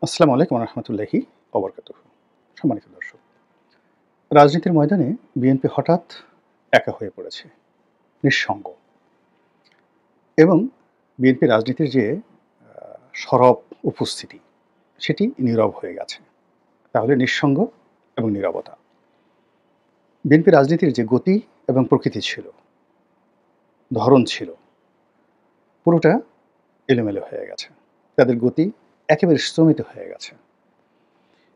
আসসালামু আলাইকুম রহমতুল্লাহি ওবরকাতুহু। সম্মানিত দর্শক, রাজনীতির ময়দানে বিএনপি হঠাৎ একা হয়ে পড়েছে, নিঃসঙ্গ। এবং বিএনপি রাজনীতির যে সরব উপস্থিতি, সেটি নীরব হয়ে গেছে। তাহলে নিঃসঙ্গ এবং নীরবতা। বিএনপি রাজনীতির যে গতি এবং প্রকৃতি ছিল, ধরন ছিল, পুরোটা এলোমেলো হয়ে গেছে। তাদের গতি একেবারে স্তমিত হয়ে গেছে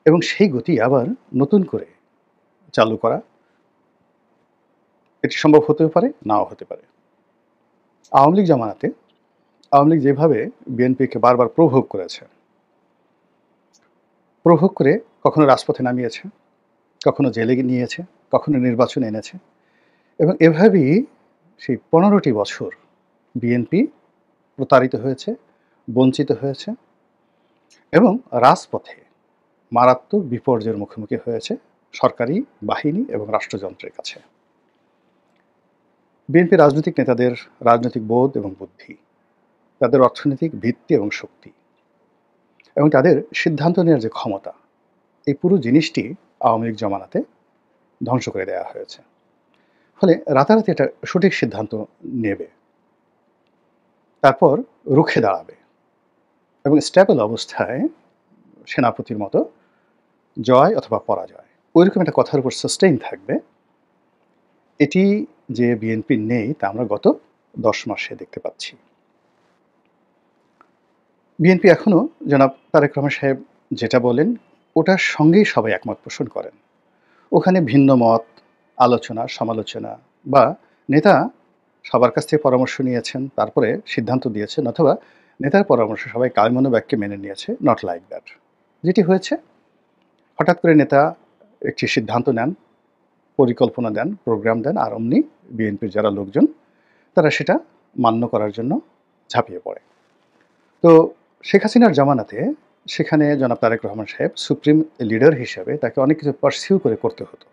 এবং সেই গতি আবার নতুন করে চালু করা এটি সম্ভব হতেও পারে, নাও হতে পারে। আওয়ামী লীগ জামানাতে আওয়ামী লীগ যেভাবে বিএনপিকে বারবার প্রভোগ করেছে, প্রভোগ করে কখনো রাজপথে নামিয়েছে, কখনো জেলে নিয়েছে, কখনো নির্বাচনে এনেছে এবং এভাবেই সেই ১৫টি বছর বিএনপি প্রতারিত হয়েছে, বঞ্চিত হয়েছে এবং রাজপথে মারাত্মক বিপর্যয়ের মুখোমুখি হয়েছে সরকারি বাহিনী এবং রাষ্ট্রযন্ত্রের কাছে। বিএনপি রাজনৈতিক নেতাদের রাজনৈতিক বোধ এবং বুদ্ধি, তাদের অর্থনৈতিক ভিত্তি এবং শক্তি এবং তাদের সিদ্ধান্ত নেওয়ার যে ক্ষমতা, এই পুরো জিনিসটি আওয়ামী লীগ জমানাতে ধ্বংস করে দেওয়া হয়েছে। ফলে রাতারাতি একটা সঠিক সিদ্ধান্ত নেবে, তারপর রুখে দাঁড়াবে এবং স্ট্যাবল অবস্থায় সেনাপতির মতো জয় অথবা পরাজয়, ওইরকম একটা কথার উপর সাস্টেইন থাকবে। এটি যে বিএনপির নেই, তা আমরা গত ১০ মাসে দেখতে পাচ্ছি। বিএনপি এখনও জনাব তারেক রহমান সাহেব যেটা বলেন, ওটার সঙ্গেই সবাই একমত পোষণ করেন। ওখানে ভিন্ন মত, আলোচনা, সমালোচনা বা নেতা সবার কাছ থেকে পরামর্শ নিয়েছেন, তারপরে সিদ্ধান্ত দিয়েছেন, অথবা নেতার পরামর্শ সবাই কায়মনোবাক্যে মেনে নিয়েছে, নট লাইক দ্যাট। যেটি হয়েছে, হঠাৎ করে নেতা একটি সিদ্ধান্ত নেন, পরিকল্পনা দেন, প্রোগ্রাম দেন, আর অমনি বিএনপির যারা লোকজন তারা সেটা মান্য করার জন্য ঝাঁপিয়ে পড়ে। তো শেখ হাসিনার জামানাতে সেখানে জনাব তারেক রহমান সাহেব সুপ্রিম লিডার হিসেবে তাকে অনেক কিছু পারসিউ করে করতে হতো।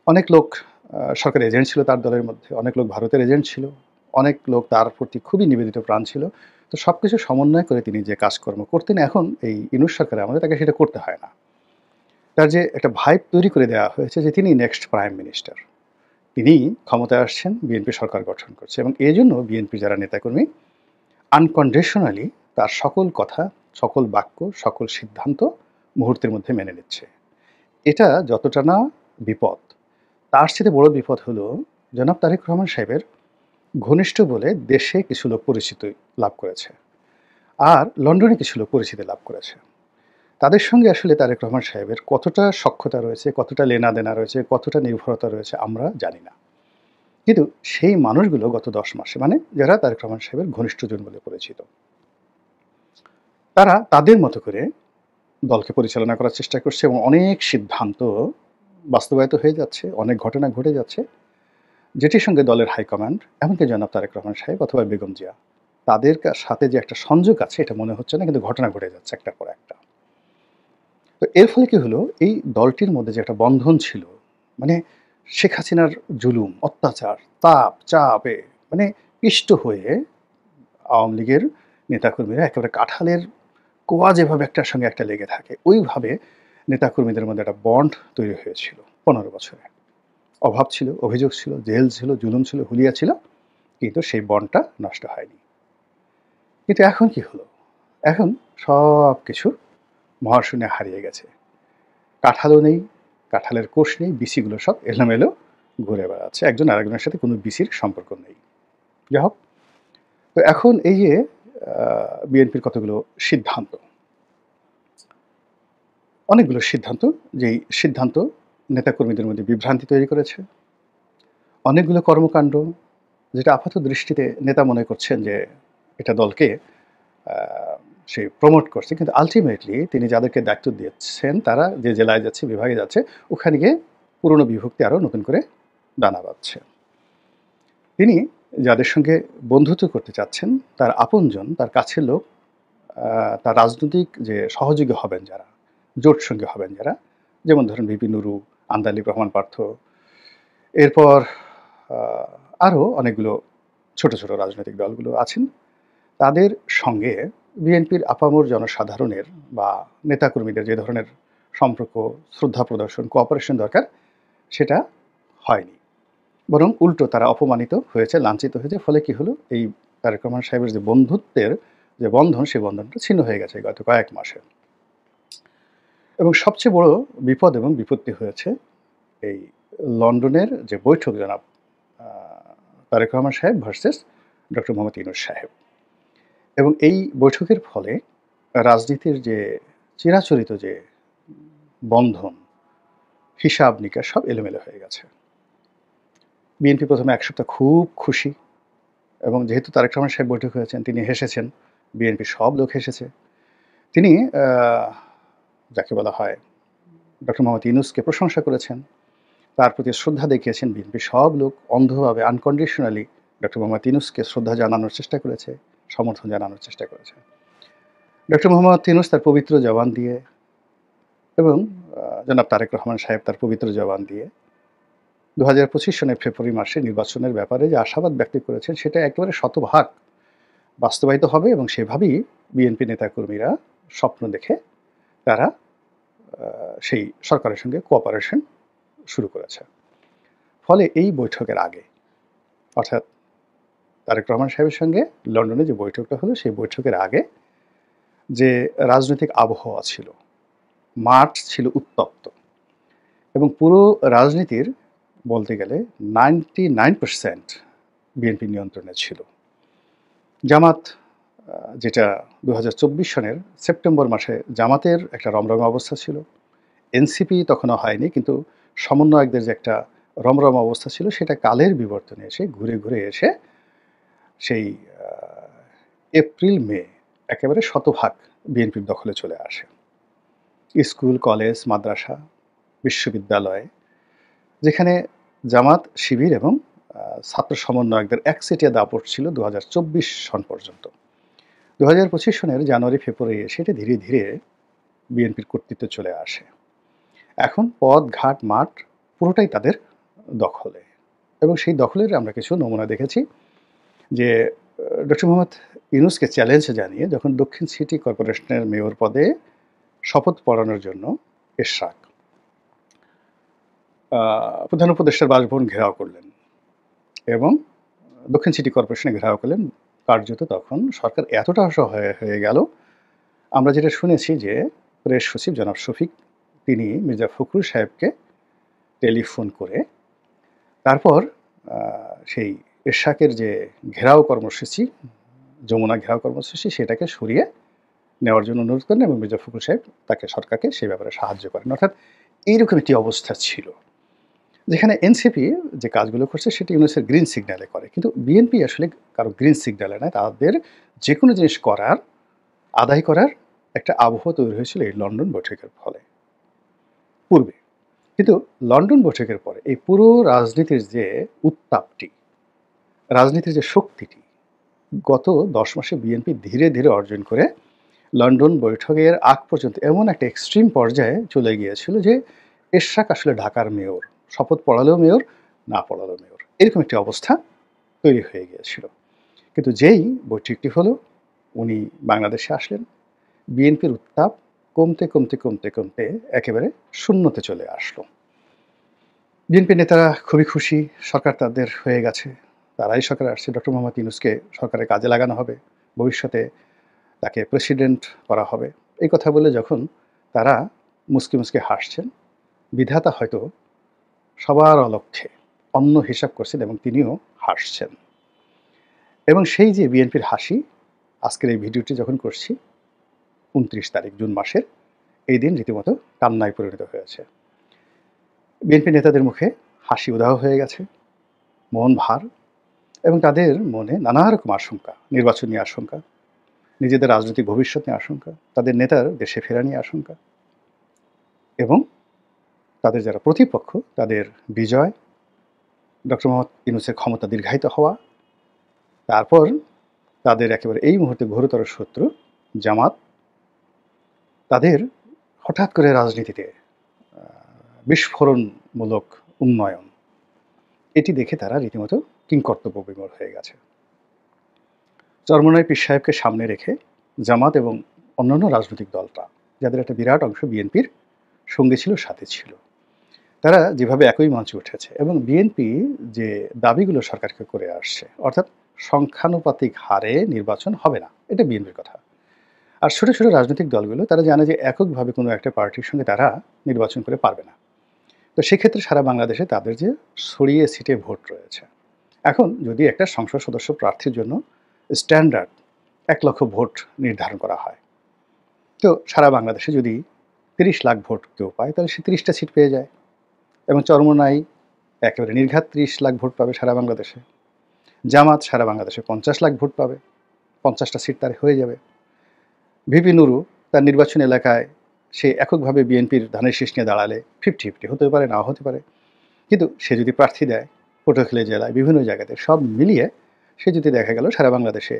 অনেক লোক সরকারি এজেন্ট ছিল তার দলের মধ্যে, অনেক লোক ভারতের এজেন্ট ছিল, অনেক লোক তার প্রতি খুবই নিবেদিত প্রাণ ছিল। তো সব কিছু সমন্বয় করে তিনি যে কাজকর্ম করতেন, এখন এই ইউনূস সরকারের আমলে তাকে সেটা করতে হয় না। তার যে একটা ভাইব তৈরি করে দেওয়া হয়েছে যে তিনি নেক্সট প্রাইম মিনিস্টার, তিনি ক্ষমতায় আসছেন, বিএনপি সরকার গঠন করছে এবং এই জন্য বিএনপির যারা নেতাকর্মী আনকন্ডিশনালি তার সকল কথা, সকল বাক্য, সকল সিদ্ধান্ত মুহূর্তের মধ্যে মেনে নিচ্ছে। এটা যতটা না বিপদ, তার চেয়ে বড় বিপদ হলো জনাব তারেক রহমান সাহেবের ঘনিষ্ঠ বলে দেশে কিছু লোক পরিচিতি লাভ করেছে, আর লন্ডনে কিছু লোক পরিচিতি লাভ করেছে। তাদের সঙ্গে আসলে তারেক রহমান সাহেবের কতটা সখ্যতা রয়েছে, কতটা লেনাদেনা রয়েছে, কতটা নির্ভরতা রয়েছে আমরা জানি না। কিন্তু সেই মানুষগুলো গত ১০ মাসে, মানে যারা তারেক রহমান সাহেবের ঘনিষ্ঠজন বলে পরিচিত, তারা তাদের মতো করে দলকে পরিচালনা করার চেষ্টা করছে এবং অনেক সিদ্ধান্ত বাস্তবায়িত হয়ে যাচ্ছে, অনেক ঘটনা ঘটে যাচ্ছে, যেটির সঙ্গে দলের হাইকমান্ড, এমনকি জনাব তারেক রহমান সাহেব অথবা বেগম জিয়া, তাদের সাথে যে একটা সংযোগ আছে এটা মনে হচ্ছে না, কিন্তু ঘটনা ঘটে যাচ্ছে একটার পর একটা। তো এর ফলে কি হলো, এই দলটির মধ্যে যে একটা বন্ধন ছিল, মানে শেখ হাসিনার জুলুম, অত্যাচার, তাপ, চাপে মানে পিষ্ট হয়ে আওয়ামী লীগের নেতাকর্মীরা একেবারে কাঁঠালের কোয়া যেভাবে একটার সঙ্গে একটা লেগে থাকে, ওইভাবে নেতাকর্মীদের মধ্যে একটা বন্ড তৈরি হয়েছিল ১৫ বছরে। অভাব ছিল, অভিযোগ ছিল, জেল ছিল, জুলুম ছিল, হুলিয়া ছিল, কিন্তু সেই বন্ডটা নষ্ট হয়নি। কিন্তু এখন কি হলো, এখন সব কিছু মহাশূন্যে হারিয়ে গেছে। কাঁঠালও নেই, কাঁঠালের কোষ নেই, বিসিগুলো সব এলোমেলো ঘুরে বেড়াচ্ছে, একজন আরেকজনের সাথে কোনো বিসির সম্পর্ক নেই। যাই হোক, তো এখন এই যে বিএনপির কতগুলো সিদ্ধান্ত, অনেকগুলো সিদ্ধান্ত, যেই সিদ্ধান্ত নেতাকর্মীদের মধ্যে বিভ্রান্তি তৈরি করেছে, অনেকগুলো কর্মকাণ্ড যেটা আপাত দৃষ্টিতে নেতা মনে করছেন যে এটা দলকে সে প্রমোট করছে, কিন্তু আলটিমেটলি তিনি যাদেরকে দায়িত্ব দিচ্ছেন তারা যে জেলায় যাচ্ছে, বিভাগে যাচ্ছে, ওখানে গিয়ে পুরনো বিভক্তি আরও নতুন করে দানা বাঁধছে। তিনি যাদের সঙ্গে বন্ধুত্ব করতে চাচ্ছেন, তার আপনজন, তার কাছের লোক, তার রাজনৈতিক যে সহযোগী হবেন যারা, জোট সঙ্গী হবেন যারা, যেমন ধরেন ভিপি নুরু, আন্দালিব রহমান পার্থ, এরপর আরও অনেকগুলো ছোট ছোট রাজনৈতিক দলগুলো আছেন, তাদের সঙ্গে বিএনপির আপামর জনসাধারণের বা নেতাকর্মীদের যে ধরনের সম্পর্ক, শ্রদ্ধা প্রদর্শন, কোঅপারেশন দরকার সেটা হয়নি। বরং উল্টো তারা অপমানিত হয়েছে, লাঞ্ছিত হয়েছে। ফলে কি হলো, এই তারেক রহমান সাহেবের যে বন্ধুত্বের যে বন্ধন, সেই বন্ধনটা ছিন্ন হয়ে গেছে গত কয়েক মাসে। এবং সবচেয়ে বড় বিপদ এবং বিপত্তি হয়েছে এই লন্ডনের যে বৈঠক, জনাব তারেক রহমান সাহেব ভার্সেস ডক্টর মোহাম্মদ ইউনূস সাহেব। এবং এই বৈঠকের ফলে রাজনীতির যে চিরাচরিত যে বন্ধন, হিসাব নিকাশ সব এলোমেলো হয়ে গেছে। বিএনপি প্রথমে এক সপ্তাহ খুব খুশি, এবং যেহেতু তারেক রহমান সাহেব বৈঠক হয়েছেন, তিনি হেসেছেন, বিএনপির সব লোক হেসেছে। তিনি যাকে বলা হয় ডক্টর মোহাম্মদ ইউনূসকে প্রশংসা করেছেন, তার প্রতি শ্রদ্ধা দেখিয়েছেন। বিএনপির সব লোক অন্ধভাবে আনকন্ডিশনালি ডক্টর মোহাম্মদ ইউনূসকে শ্রদ্ধা জানানোর চেষ্টা করেছে, সমর্থন জানানোর চেষ্টা করেছে। ডক্টর মোহাম্মদ ইউনূস তার পবিত্র জবান দিয়ে এবং জনাব তারেক রহমান সাহেব তার পবিত্র জবান দিয়ে 2025 সনের ফেব্রুয়ারি মাসে নির্বাচনের ব্যাপারে যে আশাবাদ ব্যক্ত করেছেন, সেটা একেবারে শতভাগ বাস্তবায়িত হবে। এবং সেভাবেই বিএনপি নেতাকর্মীরা স্বপ্ন দেখে তারা সেই সরকারের সঙ্গে কোঅপারেশন শুরু করেছে। ফলে এই বৈঠকের আগে, অর্থাৎ তারেক রহমান সাহেবের সঙ্গে লন্ডনে যে বৈঠকটা হলো, সেই বৈঠকের আগে যে রাজনৈতিক আবহাওয়া ছিল, মাঠ ছিল উত্তপ্ত, এবং পুরো রাজনীতির বলতে গেলে 99% বিএনপি নিয়ন্ত্রণে ছিল। জামাত, যেটা 2024 সনের সেপ্টেম্বর মাসে জামাতের একটা রমরমা অবস্থা ছিল, এনসিপি তখনও হয়নি, কিন্তু সমন্বয়কদের যে একটা রমরমা অবস্থা ছিল, সেটা কালের বিবর্তনে এসে ঘুরে ঘুরে এসে সেই এপ্রিল মে একেবারে শতভাগ বিএনপির দখলে চলে আসে। স্কুল, কলেজ, মাদ্রাসা, বিশ্ববিদ্যালয়, যেখানে জামাত, শিবির এবং ছাত্র সমন্বয়কদের একচেটিয়া দাপট ছিল 2024 সন পর্যন্ত। 2025 সনের জানুয়ারি ফেব্রুয়ারি সেটা ধীরে ধীরে বিএনপির কর্তৃত্বে চলে আসে। এখন পথ ঘাট মাঠ পুরোটাই তাদের দখলে, এবং সেই দখলের আমরা কিছু নমুনা দেখেছি। যে ডক্টর মোহাম্মদ ইউনূসকে চ্যালেঞ্জ জানিয়ে যখন দক্ষিণ সিটি কর্পোরেশনের মেয়র পদে শপথ পড়ানোর জন্য এরশাদ প্রধান উপদেষ্টার বাসভবন ঘেরাও করলেন এবং দক্ষিণ সিটি কর্পোরেশনে ঘেরাও করলেন, কার্যত তখন সরকার এতটা অসহায় হয়ে গেল। আমরা যেটা শুনেছি যে প্রেস সচিব জনাব শফিক, তিনি মির্জা ফখরুল সাহেবকে টেলিফোন করে তারপর সেই এরশাকের যে ঘেরাও কর্মসূচি, যমুনা ঘেরাও কর্মসূচি, সেটাকে সরিয়ে নেওয়ার জন্য অনুরোধ করেন, এবং মির্জা ফখরুল সাহেব তাকে, সরকারকে সেই ব্যাপারে সাহায্য করেন। অর্থাৎ এইরকম একটি অবস্থা ছিল, যেখানে এনসিপি যে কাজগুলো করছে সেটি ইউনূসের গ্রিন সিগন্যালে করে, কিন্তু বিএনপি আসলে কারো গ্রিন সিগন্যালে নয়, তাদের যে কোনো জিনিস করার, আদায় করার একটা আবহাওয়া তৈরি হয়েছিল এই লন্ডন বৈঠকের ফলে পূর্বে। কিন্তু লন্ডন বৈঠকের পরে এই পুরো রাজনীতির যে উত্তাপটি, রাজনীতির যে শক্তিটি গত 10 মাসে বিএনপি ধীরে ধীরে অর্জন করে লন্ডন বৈঠকের আগ পর্যন্ত এমন একটা এক্সট্রিম পর্যায়ে চলে গিয়েছিল যে এরশাক আসলে ঢাকার মেয়র, শপথ পড়ালেও মেয়র, না পড়ালেও মেয়র, এরকম একটি অবস্থা তৈরি হয়ে গিয়েছিল। কিন্তু যেই বৈঠকটি হলো, উনি বাংলাদেশে আসলেন, বিএনপির উত্তাপ কমতে কমতে কমতে কমতে একেবারে শূন্যতে চলে আসলো। বিএনপি নেতারা খুবই খুশি, সরকার তাদের হয়ে গেছে, তারাই সরকারে আসছে, ডক্টর মোহাম্মদ ইউনূসকে সরকারের কাজে লাগানো হবে, ভবিষ্যতে তাকে প্রেসিডেন্ট করা হবে। এই কথা বলে যখন তারা মুচকি মুচকি হাসছেন, বিধাতা হয়তো সবার অলক্ষ্যে অন্য হিসাব করছেন এবং তিনিও হাসছেন। এবং সেই যে বিএনপির হাসি, আজকের এই ভিডিওটি যখন করছি 29 তারিখ জুন মাসের, এই দিন রীতিমতো কান্নায় পরিণত হয়েছে। বিএনপি নেতাদের মুখে হাসি উধাও হয়ে গেছে, মন ভার, এবং তাদের মনে নানা রকম আশঙ্কা, নির্বাচন নিয়ে আশঙ্কা, নিজেদের রাজনৈতিক ভবিষ্যৎ নিয়ে আশঙ্কা, তাদের নেতার দেশে ফেরা নিয়ে আশঙ্কা, এবং তাদের যারা প্রতিপক্ষ তাদের বিজয়, ডক্টর মোহাম্মদ ইউনূসের ক্ষমতা দীর্ঘায়িত হওয়া, তারপর তাদের একেবারে এই মুহূর্তে ঘোরতর শত্রু জামাত, তাদের হঠাৎ করে রাজনীতিতে বিস্ফোরণমূলক উন্নয়ন, এটি দেখে তারা রীতিমতো কিংকর্তব্য বিমূঢ় হয়ে গেছে। চরমোনাই পীর সাহেবকে সামনে রেখে জামাত এবং অন্যান্য রাজনৈতিক দলটা, যাদের একটা বিরাট অংশ বিএনপির সঙ্গে ছিল, সাথে ছিল, তারা যেভাবে একই মঞ্চে উঠেছে এবং বিএনপি যে দাবিগুলো সরকারকে করে আসছে, অর্থাৎ সংখ্যানুপাতিক হারে নির্বাচন হবে না, এটা বিএনপির কথা। আর ছোট ছোট রাজনৈতিক দলগুলো তারা জানে যে এককভাবে কোনো একটা পার্টির সঙ্গে তারা নির্বাচন করে পারবে না। তো সেক্ষেত্রে সারা বাংলাদেশে তাদের যে ছড়িয়ে ছিটে ভোট রয়েছে, এখন যদি একটা সংসদ সদস্য প্রার্থীর জন্য স্ট্যান্ডার্ড 1 লক্ষ ভোট নির্ধারণ করা হয়, তো সারা বাংলাদেশে যদি 30 লাখ ভোট কেউ পায়, তাহলে সে 30টা সিট পেয়ে যায় এবং চরমোনাই একেবারে নির্ঘাত 30 লাখ ভোট পাবে সারা বাংলাদেশে। জামাত সারা বাংলাদেশে 50 লাখ ভোট পাবে, 50টা সিট তার হয়ে যাবে। ভিপি নুরু তার নির্বাচন এলাকায় সে এককভাবে বিএনপির ধানের শীষ নিয়ে দাঁড়ালে 50-50 হতে পারে, নাও হতে পারে, কিন্তু সে যদি প্রার্থী দেয় পটুয়াখালী জেলায় বিভিন্ন জায়গাতে, সব মিলিয়ে সে যদি দেখা গেল সারা বাংলাদেশে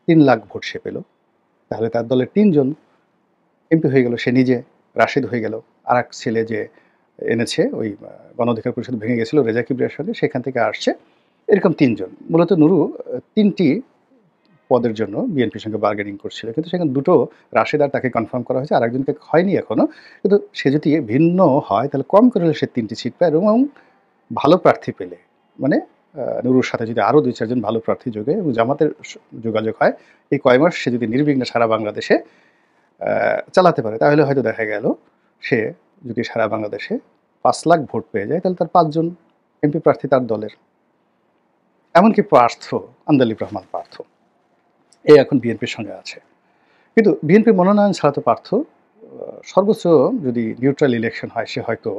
3 লাখ ভোট সে পেল, তাহলে তার দলের 3জন এমপি হয়ে গেল, সে নিজে রাশেদ হয়ে গেল, আর এক ছেলে যে এনেছে ওই গণ অধিকার পরিষদ ভেঙে গেছিল রেজা কিবরিয়ার সঙ্গে, সেখান থেকে আসছে, এরকম 3জন। মূলত নুরু 3টি পদের জন্য বিএনপির সঙ্গে বার্গেনিং করছিল, কিন্তু সেখানে দুটো রাশেদ আর তাকে কনফার্ম করা হয়েছে, আর একজনকে হয়নি এখনো। কিন্তু সে যদি ভিন্ন হয় তাহলে কম করে হলে সে 3টি সিট পায় এবং ভালো প্রার্থী পেলে, মানে নুরুর সাথে যদি আরও 2-4 জন ভালো প্রার্থী যোগে এবং জামাতের যোগাযোগ হয়, এই কয় মাস সে যদি নির্বিঘ্নে সারা বাংলাদেশে চালাতে পারে, তাহলে হয়তো দেখা গেল সে যদি সারা বাংলাদেশে 5 লাখ ভোট পেয়ে যায়, তাহলে তার 5জন এমপি প্রার্থী তার দলের। এমনকি পার্থ, আন্দালিব রহমান পার্থ, এই এখন বিএনপির সঙ্গে আছে। কিন্তু বিএনপির মনোনয়ন ছাড়া তো পার্থ সর্বোচ্চ যদি নিউট্রাল ইলেকশন হয়, সে হয়তো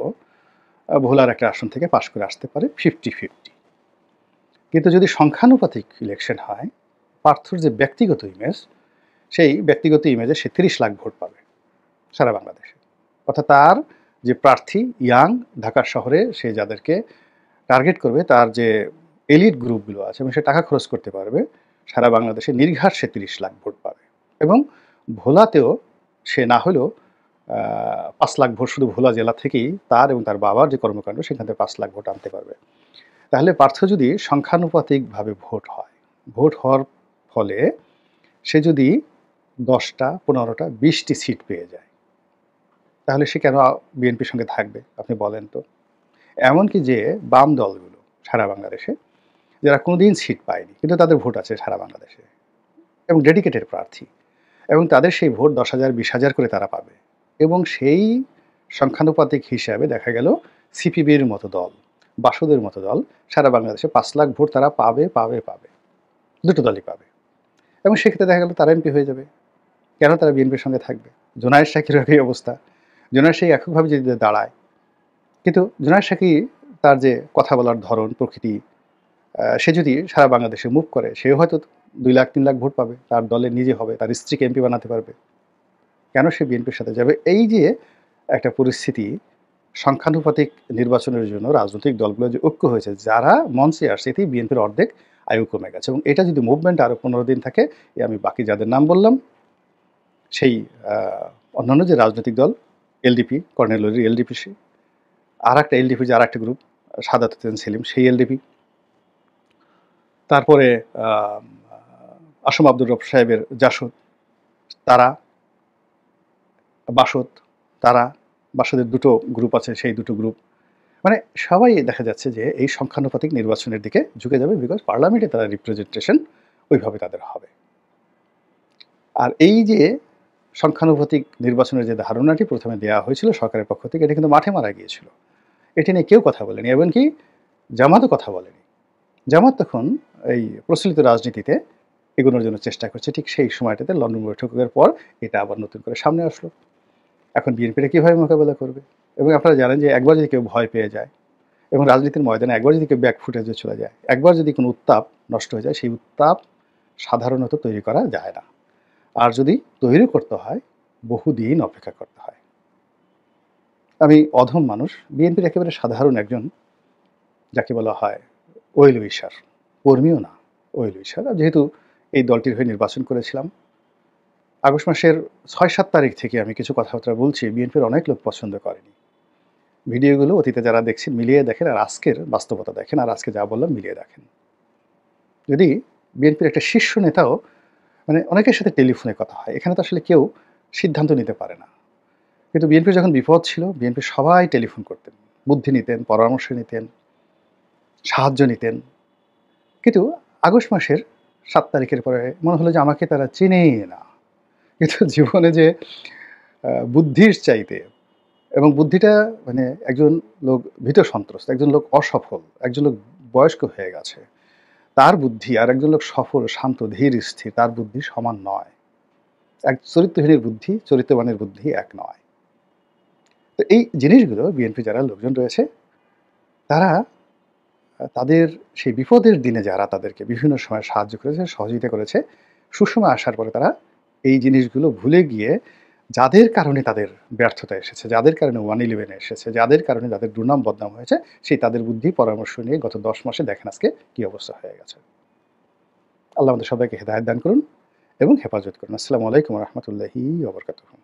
ভোলার একটা আসন থেকে পাশ করে আসতে পারে 50-50। কিন্তু যদি সংখ্যানুপাতিক ইলেকশন হয়, পার্থর যে ব্যক্তিগত ইমেজ, সেই ব্যক্তিগত ইমেজে সে 30 লাখ ভোট পাবে সারা বাংলাদেশে। অর্থাৎ তার যে প্রার্থী ইয়াং, ঢাকা শহরে সে যাদেরকে টার্গেট করবে, তার যে এলিট গ্রুপগুলো আছে এবং সে টাকা খরচ করতে পারবে, সারা বাংলাদেশে নির্ঘাত সে 30 লাখ ভোট পাবে। এবং ভোলাতেও সে না হলেও 5 লাখ ভোট শুধু ভোলা জেলা থেকেই তার এবং তার বাবার যে কর্মকাণ্ড, সেখান থেকে 5 লাখ ভোট আনতে পারবে। তাহলে পার্থ যদি সংখ্যানুপাতিকভাবে ভোট হয়, ভোট হওয়ার ফলে সে যদি 10টা, 15টা, 20টি সিট পেয়ে যায়, তাহলে সে কেন বিএনপির সঙ্গে থাকবে আপনি বলেন তো? এমনকি যে বাম দলগুলো সারা বাংলাদেশে, যারা কোনোদিন সিট পায়নি কিন্তু তাদের ভোট আছে সারা বাংলাদেশে এবং ডেডিকেটেড প্রার্থী, এবং তাদের সেই ভোট 10,000, 20,000 করে তারা পাবে, এবং সেই সংখ্যানুপাতিক হিসাবে দেখা গেল সিপিবির মতো দল, বাসদের মতো দল সারা বাংলাদেশে 5 লাখ ভোট তারা পাবে পাবে পাবে, দুটো দলই পাবে, এবং সেক্ষেত্রে দেখা গেল তারা এমপি হয়ে যাবে। কেন তারা বিএনপির সঙ্গে থাকবে? জোনায়েদ শাকির এই অবস্থা, জোনায়েদ শাকি এককভাবে যদি দাঁড়ায়, কিন্তু জোনায়েদ শাকি তার যে কথা বলার ধরন, প্রকৃতি, সে যদি সারা বাংলাদেশে মুভ করে, সেও হয়তো 2 লাখ 3 লাখ ভোট পাবে, তার দলে নিজে হবে, তার স্ত্রীকে এমপি বানাতে পারবে। কেন সে বিএনপির সাথে যাবে? এই যে একটা পরিস্থিতি, সংখ্যানুপাতিক নির্বাচনের জন্য রাজনৈতিক দলগুলো যে ঐক্য হয়েছে, যারা মঞ্চে আসছে, এতেই বিএনপির অর্ধেক আয়ু কমে গেছে, এবং এটা যদি মুভমেন্ট আরও 15 দিন থাকে, আমি বাকি যাদের নাম বললাম, সেই অন্যান্য যে রাজনৈতিক দল, এলডিপি, কর্নেল ওলির এলডিপি, আর একটা এলডিপি যে আর একটা গ্রুপ, সাদাত হোসেন সেলিম, সেই এলডিপি, তারপরে আসম আব্দুর রব সাহেবের জাসদ, তারা, বাসদ, তারা, বাসদের দুটো গ্রুপ আছে, সেই দুটো গ্রুপ, মানে সবাই দেখা যাচ্ছে যে এই সংখ্যানুপাতিক নির্বাচনের দিকে ঝুঁকে যাবে, বিকজ পার্লামেন্টে তারা রিপ্রেজেন্টেশন ওইভাবে তাদের হবে। আর এই যে সংখ্যানুপাতিক নির্বাচনের যে ধারণাটি প্রথমে দেওয়া হয়েছিল সরকারের পক্ষ থেকে, এটা কিন্তু মাঠে মারা গিয়েছিল, এটি নিয়ে কেউ কথা বলেনি, এমনকি জামাতও কথা বলেনি। জামাত তখন এই প্রচলিত রাজনীতিতে এগোনোর জন্য চেষ্টা করছে, ঠিক সেই সময়টাতে লন্ডন বৈঠকের পর এটা আবার নতুন করে সামনে আসলো। এখন বিএনপিটা কীভাবে মোকাবেলা করবে? এবং আপনারা জানেন যে একবার যদি কেউ ভয় পেয়ে যায় এবং রাজনীতির ময়দানে একবার যদি কেউ ব্যাক ফুটেজে চলে যায়, একবার যদি কোনো উত্তাপ নষ্ট হয়ে যায়, সেই উত্তাপ সাধারণত তৈরি করা যায় না, আর যদি তৈরি করতে হয় বহুদিন অপেক্ষা করতে হয়। আমি অধম মানুষ, বিএনপির একেবারে সাধারণ একজন, যাকে বলা হয় ওয়েল উইশার, কর্মীও না, ওয়েল উইশার। যেহেতু এই দলটির হয়ে নির্বাচন করেছিলাম, আগস্ট মাসের 6-7 তারিখ থেকে আমি কিছু কথাবার্তা বলছি, বিএনপির অনেক লোক পছন্দ করেনি। ভিডিওগুলো অতীতে যারা দেখছেন মিলিয়ে দেখেন, আর আজকের বাস্তবতা দেখেন, আর আজকে যা বললাম মিলিয়ে দেখেন। যদি বিএনপির একটা শীর্ষ নেতাও মানে অনেকের সাথে টেলিফোনে কথা হয়। এখানে তো আসলে কেউ সিদ্ধান্ত নিতে পারে না। কিন্তু বিএনপির যখন বিপদ ছিল, বিএনপির সবাই টেলিফোন করতেন। বুদ্ধি নিতেন, পরামর্শ নিতেন, সাহায্য নিতেন। কিন্তু আগস্ট মাসের ৭ তারিখের পরে মনে হলো যে আমাকে তারা চেনেই না। কিন্তু জীবনে যে বুদ্ধির চাইতে এবং বুদ্ধিটা মানে একজন লোক ভীত সন্ত্রস্ত, একজন লোক অসফল, একজন লোক বয়স্ক হয়ে গেছে। তার বুদ্ধি আর একজন লোক সফল, শান্ত, ধীর, স্থির তার বুদ্ধি সমান নয়। এক চরিত্রহীনের বুদ্ধি, চরিত্রবানের বুদ্ধি এক নয়। তো এই জিনিসগুলো বিএনপি যারা লোকজন রয়েছে তারা তাদের সেই বিপদের দিনে যারা তাদেরকে বিভিন্ন সময় সাহায্য করেছে, সহযোগিতা করেছে, সুসময় আসার পরে তারা এই জিনিসগুলো ভুলে গিয়ে যাদের কারণে তাদের ব্যর্থতা এসেছে, যাদের কারণে 111 এসেছে, যাদের কারণে তাদের দুর্নাম বদনাম হয়েছে, সেই তাদের বুদ্ধি পরামর্শ নিয়ে গত ১০ মাসে দেখেন আজকে কি অবস্থা হয়ে গেছে। আল্লাহ আমাদের সবাইকে হেদায়েত দান করুন এবং হেফাজত করুন। আসসালামু আলাইকুম ওয়া রাহমাতুল্লাহি ওয়া বারাকাতুহু।